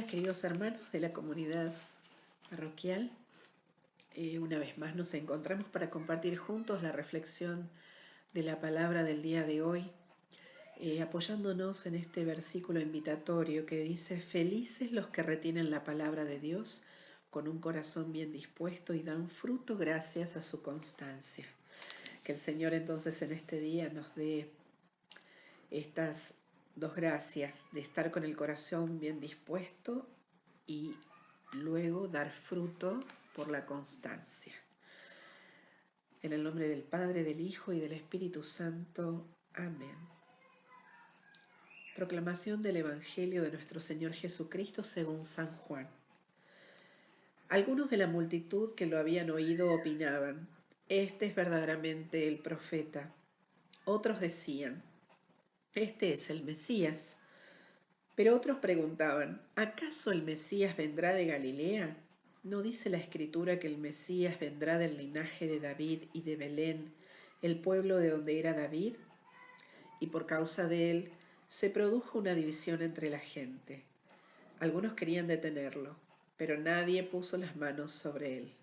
días, queridos hermanos de la comunidad parroquial. Una vez más nos encontramos para compartir juntos la reflexión de la palabra del día de hoy, apoyándonos en este versículo invitatorio que dice: felices los que retienen la palabra de Dios con un corazón bien dispuesto y dan fruto gracias a su constancia. Que el Señor entonces en este día nos dé estas dos gracias de estar con el corazón bien dispuesto y luego dar fruto por la constancia. En el nombre del Padre, del Hijo y del Espíritu Santo. Amén. Proclamación del Evangelio de nuestro Señor Jesucristo según San Juan. Algunos de la multitud que lo habían oído opinaban: este es verdaderamente el profeta. Otros decían: este es el Mesías. Pero otros preguntaban: ¿acaso el Mesías vendrá de Galilea? ¿No dice la Escritura que el Mesías vendrá del linaje de David y de Belén, el pueblo de donde era David? Y por causa de él se produjo una división entre la gente. Algunos querían detenerlo, pero nadie puso las manos sobre él.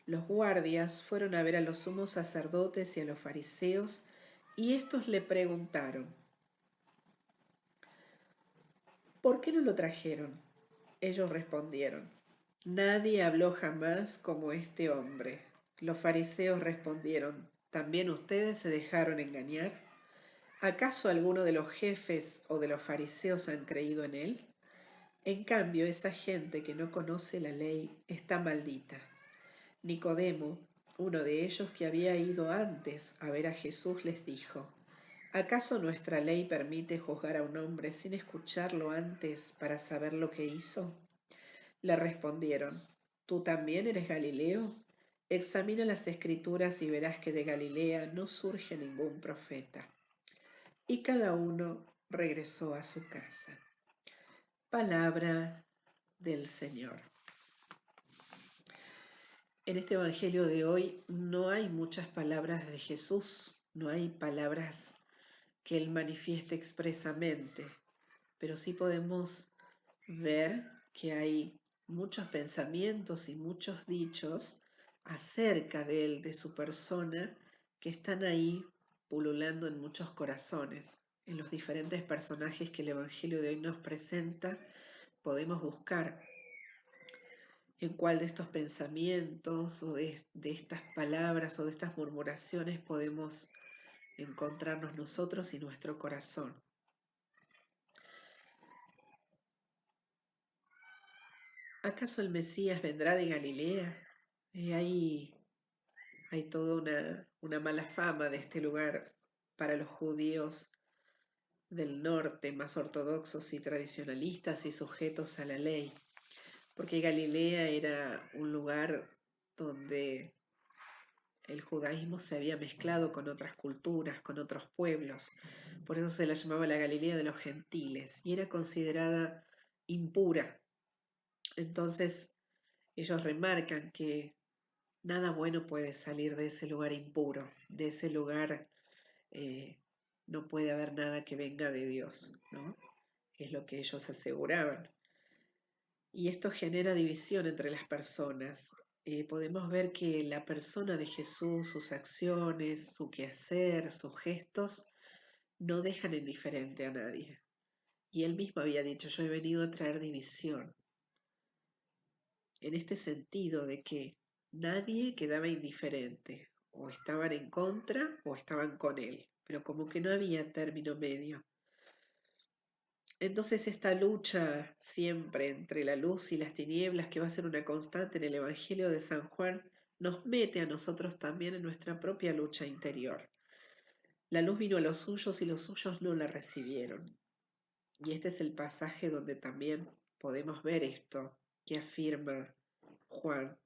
Los guardias fueron a ver a los sumos sacerdotes y a los fariseos, y estos le preguntaron: ¿por qué no lo trajeron? Ellos respondieron: nadie habló jamás como este hombre. Los fariseos respondieron: ¿también ustedes se dejaron engañar? ¿Acaso alguno de los jefes o de los fariseos han creído en él? En cambio, esa gente que no conoce la ley está maldita. Nicodemo, uno de ellos que había ido antes a ver a Jesús, les dijo: ¿acaso nuestra ley permite juzgar a un hombre sin escucharlo antes para saber lo que hizo? Le respondieron: ¿tú también eres Galileo? Examina las Escrituras y verás que de Galilea no surge ningún profeta. Y cada uno regresó a su casa. Palabra del Señor. En este Evangelio de hoy no hay muchas palabras de Jesús, no hay palabras que Él manifieste expresamente, pero sí podemos ver que hay muchos pensamientos y muchos dichos acerca de Él, de su persona, que están ahí pululando en muchos corazones. En los diferentes personajes que el Evangelio de hoy nos presenta, podemos buscar en cuál de estos pensamientos o de estas palabras o de estas murmuraciones podemos encontrarnos nosotros y nuestro corazón. ¿Acaso el Mesías vendrá de Galilea? Hay toda una mala fama de este lugar para los judíos del norte, más ortodoxos y tradicionalistas y sujetos a la ley, porque Galilea era un lugar donde el judaísmo se había mezclado con otras culturas, con otros pueblos. Por eso se la llamaba la Galilea de los gentiles y era considerada impura. Entonces ellos remarcan que nada bueno puede salir de ese lugar impuro, de ese lugar no puede haber nada que venga de Dios, ¿no? Es lo que ellos aseguraban. Y esto genera división entre las personas. Podemos ver que la persona de Jesús, sus acciones, su quehacer, sus gestos, no dejan indiferente a nadie. Y él mismo había dicho: yo he venido a traer división. En este sentido de que nadie quedaba indiferente, o estaban en contra o estaban con él, pero como que no había término medio. Entonces esta lucha siempre entre la luz y las tinieblas, que va a ser una constante en el Evangelio de San Juan, nos mete a nosotros también en nuestra propia lucha interior. La luz vino a los suyos y los suyos no la recibieron. Y este es el pasaje donde también podemos ver esto que afirma Juan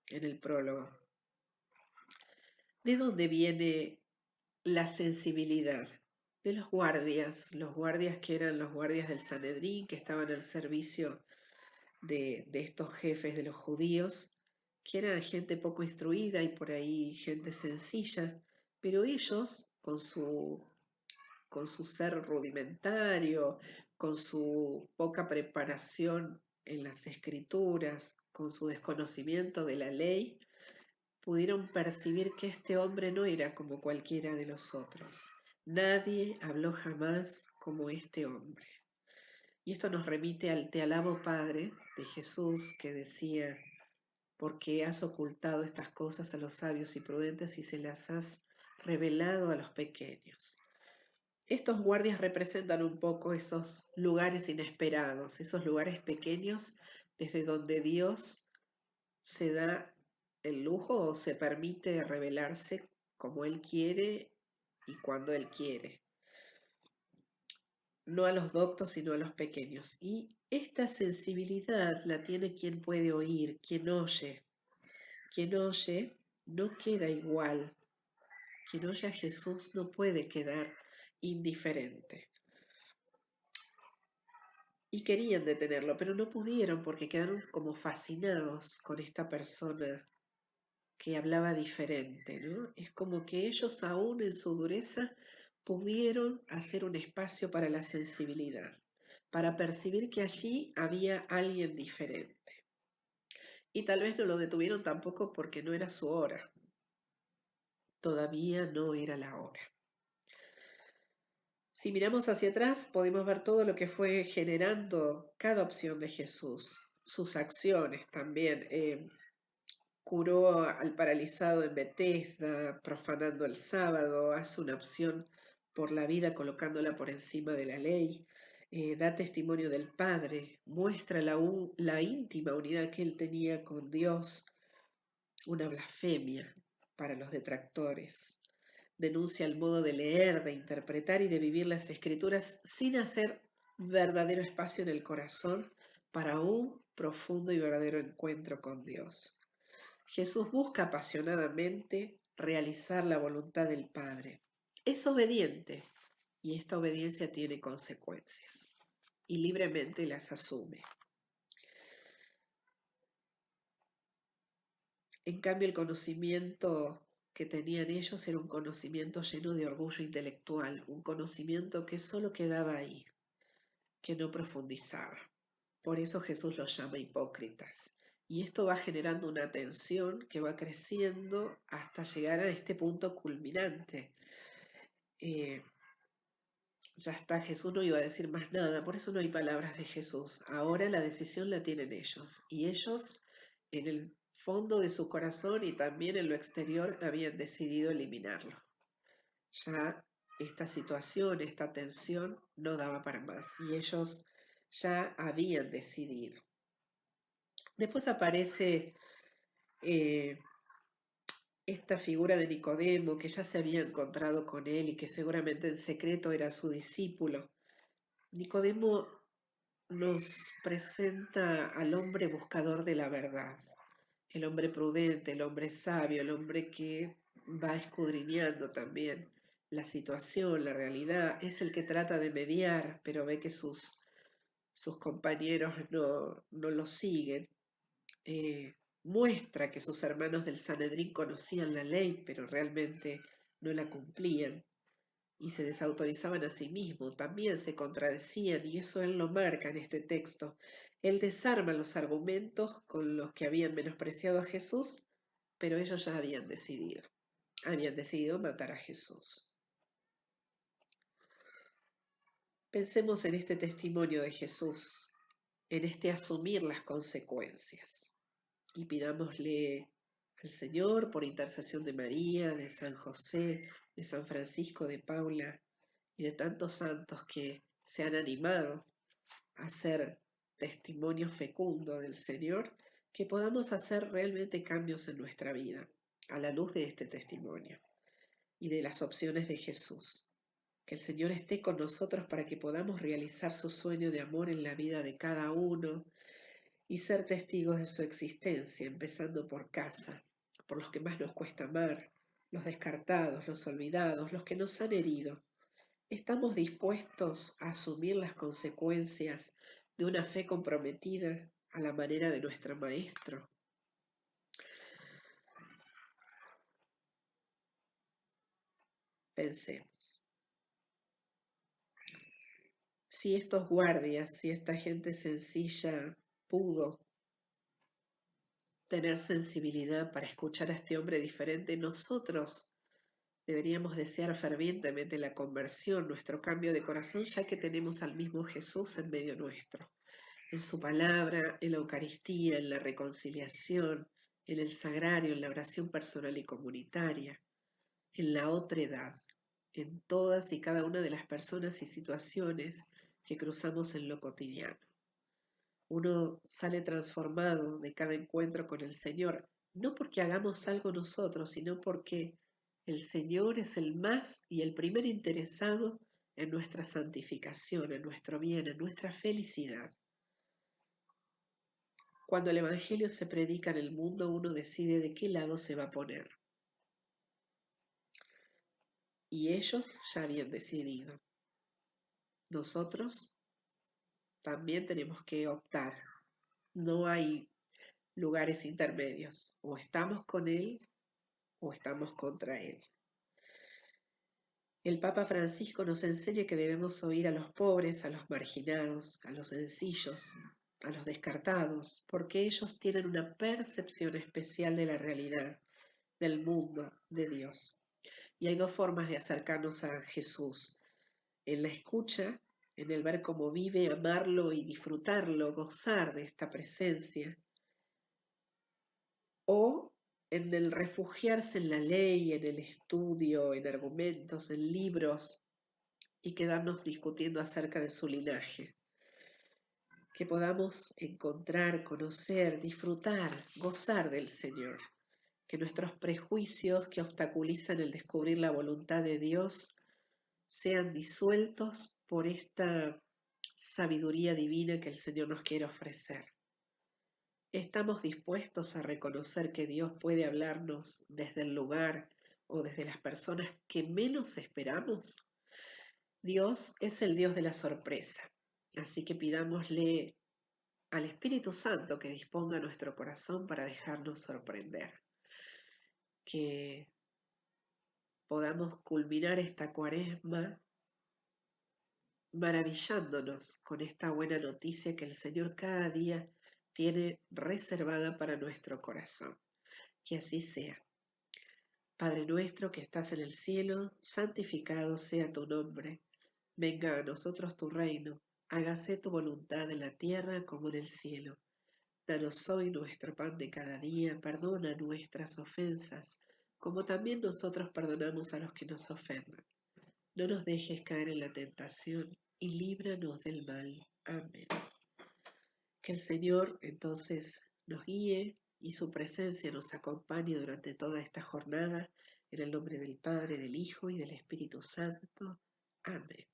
en el prólogo. ¿De dónde viene la sensibilidad? De los guardias que eran los guardias del Sanedrín, que estaban al servicio de estos jefes de los judíos, que eran gente poco instruida y por ahí gente sencilla, pero ellos con su ser rudimentario, con su poca preparación en las escrituras, con su desconocimiento de la ley, pudieron percibir que este hombre no era como cualquiera de los otros. Nadie habló jamás como este hombre. Y esto nos remite al Te alabo Padre de Jesús, que decía: porque has ocultado estas cosas a los sabios y prudentes y se las has revelado a los pequeños. Estos guardias representan un poco esos lugares inesperados, esos lugares pequeños desde donde Dios se da el lujo o se permite revelarse como Él quiere y cuando Él quiere. No a los doctos, sino a los pequeños. Y esta sensibilidad la tiene quien puede oír, quien oye. Quien oye no queda igual. Quien oye a Jesús no puede quedar indiferente. Y querían detenerlo, pero no pudieron porque quedaron como fascinados con esta persona que hablaba diferente, ¿no? Es como que ellos aún en su dureza pudieron hacer un espacio para la sensibilidad, para percibir que allí había alguien diferente. Y tal vez no lo detuvieron tampoco porque no era su hora. Todavía no era la hora. Si miramos hacia atrás, podemos ver todo lo que fue generando cada opción de Jesús, sus acciones también. Curó al paralizado en Betesda, profanando el sábado, hace una opción por la vida colocándola por encima de la ley, da testimonio del Padre, muestra la íntima unidad que él tenía con Dios, una blasfemia para los detractores. Denuncia el modo de leer, de interpretar y de vivir las escrituras sin hacer verdadero espacio en el corazón para un profundo y verdadero encuentro con Dios. Jesús busca apasionadamente realizar la voluntad del Padre. Es obediente y esta obediencia tiene consecuencias y libremente las asume. En cambio, el conocimiento que tenían ellos era un conocimiento lleno de orgullo intelectual, un conocimiento que solo quedaba ahí, que no profundizaba. Por eso Jesús los llama hipócritas. Y esto va generando una tensión que va creciendo hasta llegar a este punto culminante. Ya está, Jesús no iba a decir más nada, por eso no hay palabras de Jesús. Ahora la decisión la tienen ellos. Y ellos, en el fondo de su corazón y también en lo exterior, habían decidido eliminarlo. Ya esta situación, esta tensión, no daba para más. Y ellos ya habían decidido. Después aparece esta figura de Nicodemo, que ya se había encontrado con él y que seguramente en secreto era su discípulo. Nicodemo nos presenta al hombre buscador de la verdad, el hombre prudente, el hombre sabio, el hombre que va escudriñando también la situación, la realidad, es el que trata de mediar, pero ve que sus compañeros no lo siguen. Muestra que sus hermanos del Sanedrín conocían la ley, pero realmente no la cumplían y se desautorizaban a sí mismos, también se contradecían, y eso él lo marca en este texto. Él desarma los argumentos con los que habían menospreciado a Jesús, pero ellos ya habían decidido matar a Jesús. Pensemos en este testimonio de Jesús, en este asumir las consecuencias, y pidámosle al Señor, por intercesión de María, de San José, de San Francisco de Paula y de tantos santos que se han animado a ser testimonio fecundo del Señor, que podamos hacer realmente cambios en nuestra vida a la luz de este testimonio y de las opciones de Jesús. Que el Señor esté con nosotros para que podamos realizar su sueño de amor en la vida de cada uno y ser testigos de su existencia, empezando por casa, por los que más nos cuesta amar, los descartados, los olvidados, los que nos han herido. ¿Estamos dispuestos a asumir las consecuencias de una fe comprometida a la manera de nuestro Maestro? Pensemos. Si estos guardias, si esta gente sencilla pudo tener sensibilidad para escuchar a este hombre diferente, nosotros deberíamos desear fervientemente la conversión, nuestro cambio de corazón, ya que tenemos al mismo Jesús en medio nuestro, en su palabra, en la Eucaristía, en la reconciliación, en el sagrario, en la oración personal y comunitaria, en la otredad, en todas y cada una de las personas y situaciones que cruzamos en lo cotidiano. Uno sale transformado de cada encuentro con el Señor, no porque hagamos algo nosotros, sino porque el Señor es el más y el primer interesado en nuestra santificación, en nuestro bien, en nuestra felicidad. Cuando el Evangelio se predica en el mundo, uno decide de qué lado se va a poner. Y ellos ya habían decidido. Nosotros también tenemos que optar. No hay lugares intermedios. O estamos con Él o estamos contra Él. El Papa Francisco nos enseña que debemos oír a los pobres, a los marginados, a los sencillos, a los descartados, porque ellos tienen una percepción especial de la realidad, del mundo, de Dios. Y hay dos formas de acercarnos a Jesús: en la escucha, en el ver cómo vive, amarlo y disfrutarlo, gozar de esta presencia, o en el refugiarse en la ley, en el estudio, en argumentos, en libros, y quedarnos discutiendo acerca de su linaje. Que podamos encontrar, conocer, disfrutar, gozar del Señor. Que nuestros prejuicios que obstaculizan el descubrir la voluntad de Dios sean disueltos por esta sabiduría divina que el Señor nos quiere ofrecer. ¿Estamos dispuestos a reconocer que Dios puede hablarnos desde el lugar o desde las personas que menos esperamos? Dios es el Dios de la sorpresa, así que pidámosle al Espíritu Santo que disponga nuestro corazón para dejarnos sorprender. Que podamos culminar esta cuaresma maravillándonos con esta buena noticia que el Señor cada día tiene reservada para nuestro corazón. Que así sea. Padre nuestro que estás en el cielo, santificado sea tu nombre. Venga a nosotros tu reino. Hágase tu voluntad en la tierra como en el cielo. Danos hoy nuestro pan de cada día. Perdona nuestras ofensas, como también nosotros perdonamos a los que nos ofenden. No nos dejes caer en la tentación y líbranos del mal. Amén. Que el Señor entonces nos guíe y su presencia nos acompañe durante toda esta jornada, en el nombre del Padre, del Hijo y del Espíritu Santo. Amén.